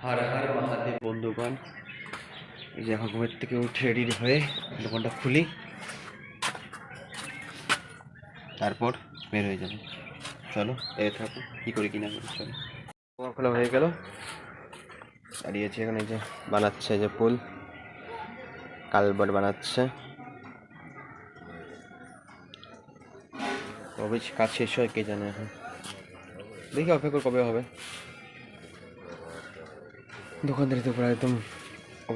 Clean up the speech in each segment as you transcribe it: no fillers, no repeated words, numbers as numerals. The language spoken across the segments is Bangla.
হর হর মহাদেব বন্ধুগণ, এই যে এখন ঘুমের থেকে উঠে রেডি হয়ে দোকানটা খুলি, তারপর বের হয়ে যাবো। চলো এ থাকো, কী করি কিনা করি। চলো, দোকান খোলা হয়ে গেল, দাঁড়িয়েছে এখানে। যে বানাচ্ছে, যে পুল কালভার্ট বানাচ্ছে। কবে কাজ শেষ হয় কে জানে, এখন দেখি অপেক্ষা কবে হবে। দোকানদারি তো প্রায় একদম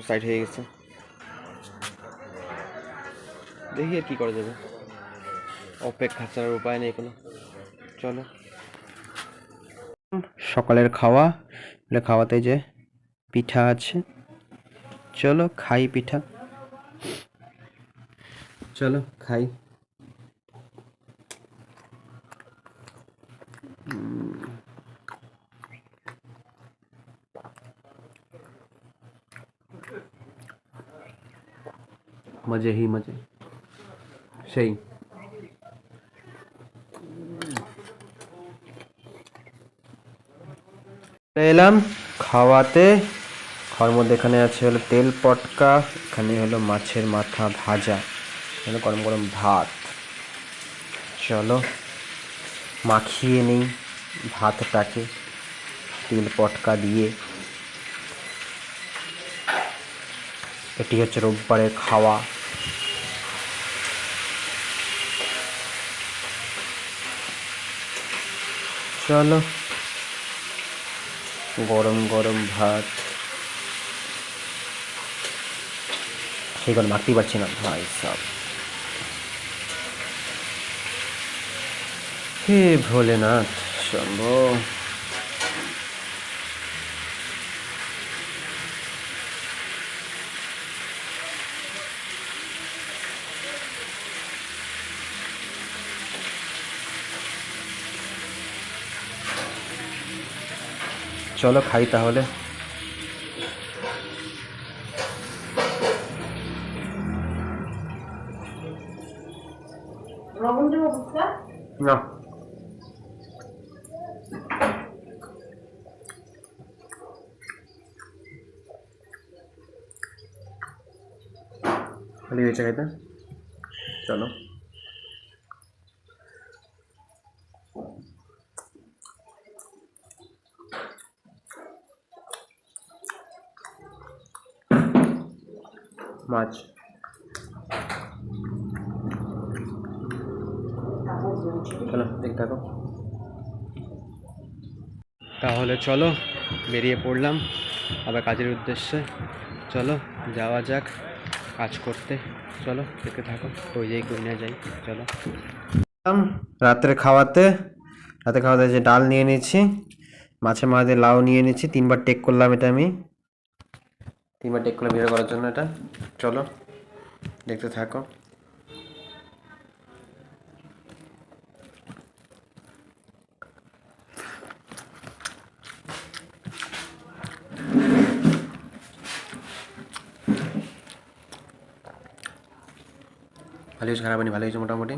সাইড হয়ে গেছে, দেখি আর কি করা যাবে, অপেক্ষা ছাড়ার উপায় নেই কোনো। চলো, সকালের খাওয়া, খাওয়াতে যে পিঠা আছে, চলো খাই পিঠা, চলো খাই। मजे ही मजे, সেই এলাম খাওয়াতে। খাওয়ার মধ্যে এখানে আছে হলো তেল পটকা, এখানে হলো মাছের মাথা ভাজা, এখানে গরম গরম ভাত। চলো মাখিয়ে নিই ভাতটাকে তেল পটকা দিয়ে। এটি হচ্ছে রোববারের খাওয়া। চলো, গরম গরম ভাত, সেগুলো মাখতেই পারছি না ভাই সব। হে ভোলেনাথ শম্ভো। চলো খাই তাহলে। না, খালি হয়েছে খাইতে। চলো, মাছ চলো দেখতে থাকো। তাহলে চলো বেরিয়ে পড়লাম আবার কাজের উদ্দেশ্যে। চলো যাওয়া যাক কাজ করতে। চলো দেখতে থাকো, ওই যাই করে নিয়ে যাই। চলো রাত্রে খাওয়াতে, যে ডাল নিয়ে নিয়েছি, মাছের মাথা দিয়ে লাউ নিয়ে নিয়েছি। 3বার টেক করলাম, এটা আমি 3বার টেক করলাম ভিডিও করার জন্য এটা। চলো দেখতে থাকো। ভালো হয়েছে, খারাপ হয়নি, ভালো হয়েছে মোটামুটি।